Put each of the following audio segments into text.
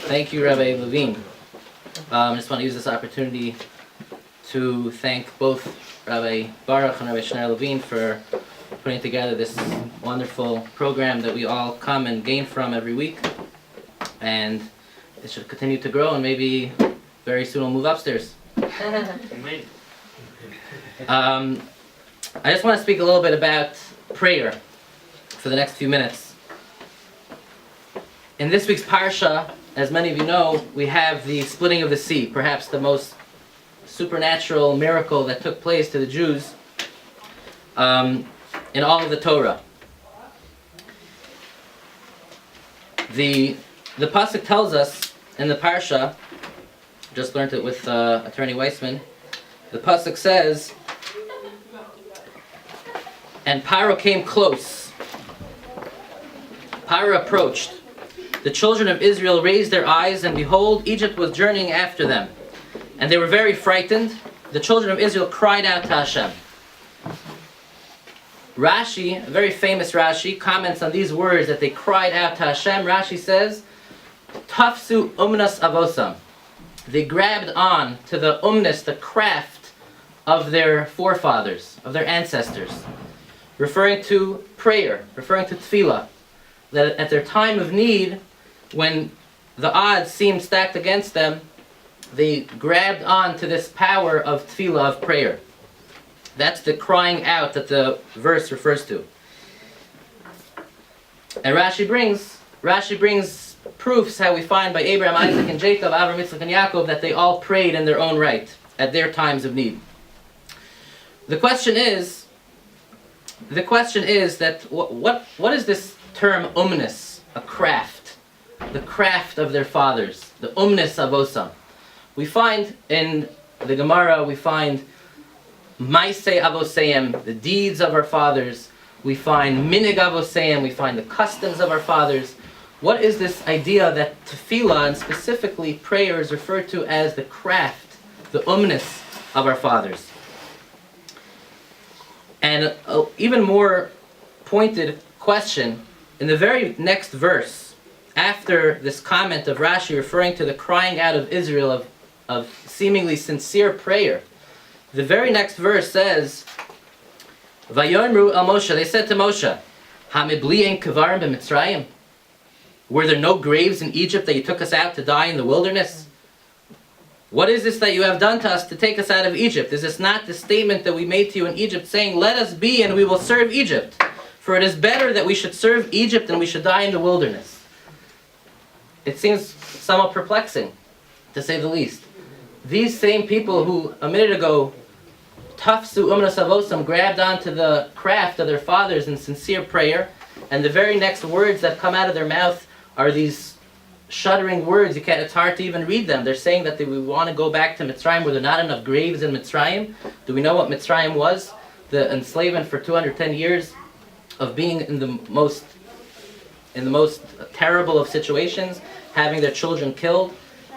Thank you, Rabbi Levine. I just want to use this opportunity to thank both Rabbi Baruch and Rabbi Shneur Levine for putting together this wonderful program that we all come and gain from every week. And it should continue to grow, and maybe very soon we'll move upstairs. I just want to speak a little bit about prayer for the next few minutes. In this week's Parsha, as many of you know, we have the splitting of the sea, perhaps the most supernatural miracle that took place to the Jews in all of the Torah. The pasuk tells us in the Parsha, just learned it with Attorney Weissman, the pasuk says, and Paro came close. Paro approached. The children of Israel raised their eyes, and behold, Egypt was journeying after them. And they were very frightened. The children of Israel cried out to Hashem. Rashi, a very famous Rashi, comments on these words that they cried out to Hashem. Rashi says, Tafsu umnas avosam. They grabbed on to the umnas, the craft of their forefathers, of their ancestors, referring to prayer, referring to tefillah, that at their time of need, when the odds seemed stacked against them, they grabbed on to this power of tefillah, of prayer. That's the crying out that the verse refers to. And Rashi brings proofs how we find by Abraham, Isaac, and Jacob, Avraham, Yitzchak, and Yaakov, that they all prayed in their own right at their times of need. The question is that what is this term umnis, a craft, the craft of their fathers, the umnis avosam? We find in the Gemara, we find maaseh avoseim, the deeds of our fathers. We find minig avoseim, we find the customs of our fathers. What is this idea that tefillah, and specifically prayer, is referred to as the craft, the umnis of our fathers? And an even more pointed question, in the very next verse, after this comment of Rashi referring to the crying out of Israel of seemingly sincere prayer, the very next verse says, Vayomru el Moshe, they said to Moshe, Hamibli ein kavarim b'Mitzrayim? Were there no graves in Egypt that you took us out to die in the wilderness? What is this that you have done to us to take us out of Egypt? Is this not the statement that we made to you in Egypt, saying, let us be and we will serve Egypt? For it is better that we should serve Egypt than we should die in the wilderness. It seems somewhat perplexing, to say the least. These same people who, a minute ago, Tafsu umnas avosam, grabbed onto the craft of their fathers in sincere prayer, and the very next words that come out of their mouth are these shuddering words. It's hard to even read them. They're saying that we want to go back to Mitzrayim, where there are not enough graves in Mitzrayim. Do we know what Mitzrayim was? The enslavement for 210 years of being in the most terrible of situations, having their children killed.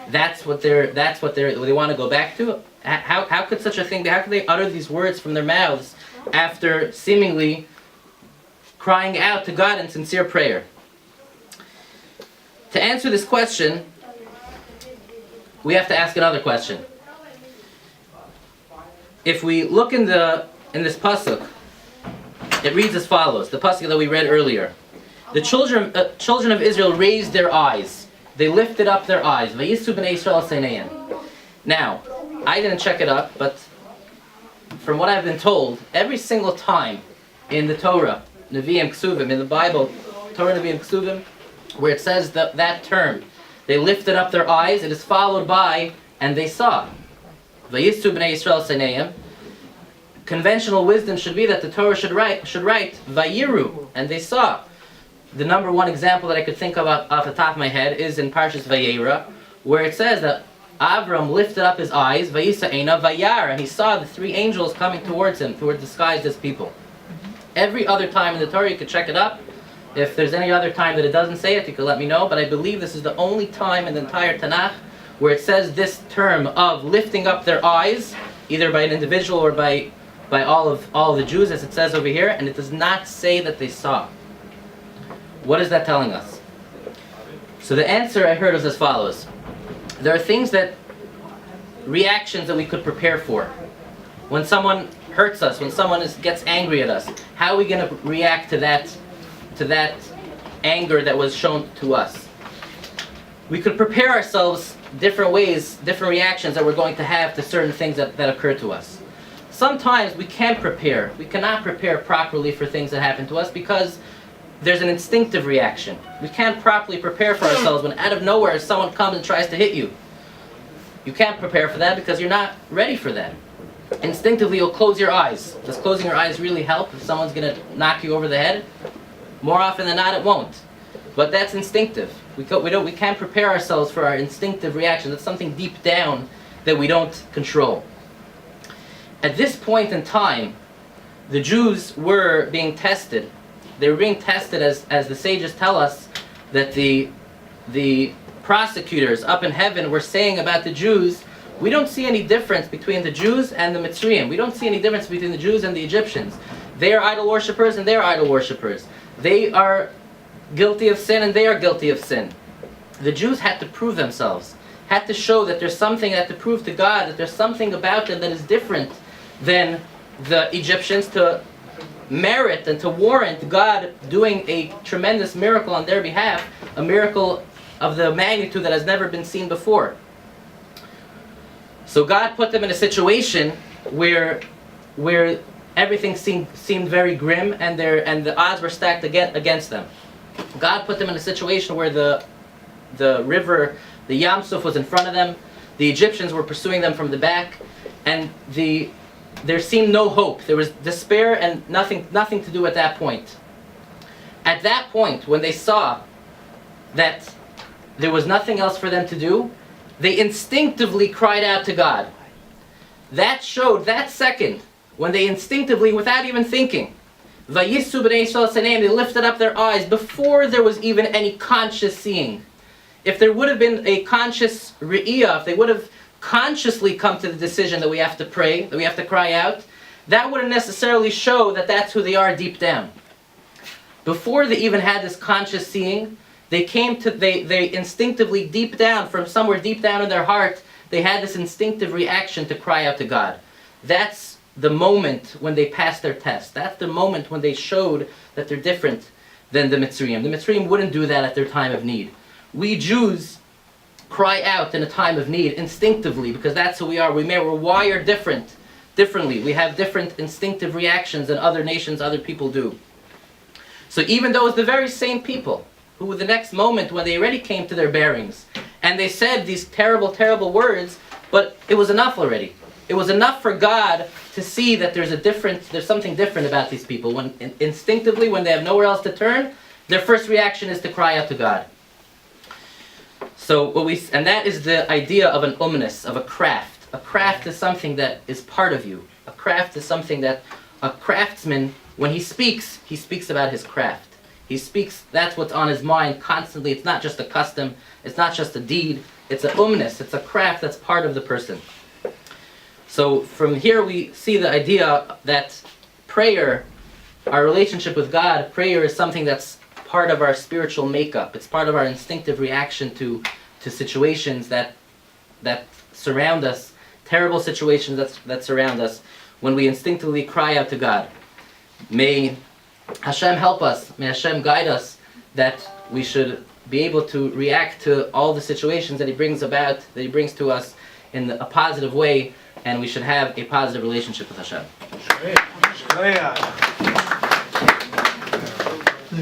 That's what they want to go back to. How could such a thing be? How could they utter these words from their mouths after seemingly crying out to God in sincere prayer? To answer this question, we have to ask another question. If we look in this pasuk, it reads as follows, the pasuk that we read earlier. The children of Israel raised their eyes. They lifted up their eyes. Vayisu b'nei Yisrael seineim. Now, I didn't check it up, but from what I've been told, every single time in the Torah, Nevi'im Ksuvim, in the Bible, Torah Nevi'im Ksuvim, where it says that term, they lifted up their eyes, it is followed by, and they saw. Vayisu b'nei Yisrael seineim. Conventional wisdom should be that the Torah should write Vayiru, and they saw. The number one example that I could think of off the top of my head is in Parshas Vayera, where it says that Avram lifted up his eyes, Vayisa Eina Vayar, and he saw the three angels coming towards him, towards disguised as people. Every other time in the Torah, you could check it up. If there's any other time that it doesn't say it, you could let me know, but I believe this is the only time in the entire Tanakh where it says this term of lifting up their eyes, either by an individual or by all of the Jews, as it says over here, and it does not say that they saw. What is that telling us? So the answer I heard was as follows. There are reactions that we could prepare for. When someone hurts us, when someone gets angry at us, how are we going to react to that anger that was shown to us? We could prepare ourselves different ways, different reactions that we're going to have to certain things that occur to us. Sometimes we can't prepare. We cannot prepare properly for things that happen to us because there's an instinctive reaction. We can't properly prepare for ourselves when out of nowhere someone comes and tries to hit you. You can't prepare for that because you're not ready for that. Instinctively, you'll close your eyes. Does closing your eyes really help if someone's going to knock you over the head? More often than not, it won't. But that's instinctive. We can't prepare ourselves for our instinctive reaction. That's something deep down that we don't control. At this point in time, the Jews were being tested. They were being tested as the sages tell us that the prosecutors up in heaven were saying about the Jews, we don't see any difference between the Jews and the Mitzrayim. We don't see any difference between the Jews and the Egyptians. They are idol worshippers and they are idol worshippers. They are guilty of sin and they are guilty of sin. The Jews had to prove themselves, had to show that there's something, had to prove to God that there's something about them that is different than the Egyptians to merit and to warrant God doing a tremendous miracle on their behalf, a miracle of the magnitude that has never been seen before. So God put them in a situation where everything seemed very grim and the odds were stacked against them. God put them in a situation where the river, the Yam Suf, was in front of them. The Egyptians were pursuing them from the back, and there seemed no hope. There was despair and nothing to do at that point. At that point, when they saw that there was nothing else for them to do, they instinctively cried out to God. That showed, that second, when they instinctively, without even thinking, Vayisu b'nei Yisrael Saneim, they lifted up their eyes before there was even any conscious seeing. If there would have been a conscious re'iyah, if they would have consciously come to the decision that we have to pray, that we have to cry out, that wouldn't necessarily show that that's who they are deep down. Before they even had this conscious seeing, they instinctively deep down, from somewhere deep down in their heart, they had this instinctive reaction to cry out to God. That's the moment when they passed their test. That's the moment when they showed that they're different than the Mitzrayim. The Mitzrayim wouldn't do that at their time of need. We Jews cry out in a time of need instinctively because that's who we are. We're wired differently. We have different instinctive reactions than other nations, other people do. So even though it's the very same people who the next moment when they already came to their bearings and they said these terrible, terrible words, but it was enough already. It was enough for God to see that there's something different about these people. When instinctively, when they have nowhere else to turn, their first reaction is to cry out to God. So and that is the idea of an umnus, of a craft. A craft is something that is part of you. A craft is something that a craftsman, when he speaks about his craft. He speaks, that's what's on his mind constantly. It's not just a custom, it's not just a deed, it's an umnus, it's a craft that's part of the person. So from here we see the idea that prayer, our relationship with God, prayer is something that's part of our spiritual makeup. It's part of our instinctive reaction to situations that surround us, terrible situations that surround us, when we instinctively cry out to God. May Hashem help us, may Hashem guide us, that we should be able to react to all the situations that He brings to us in a positive way, and we should have a positive relationship with Hashem.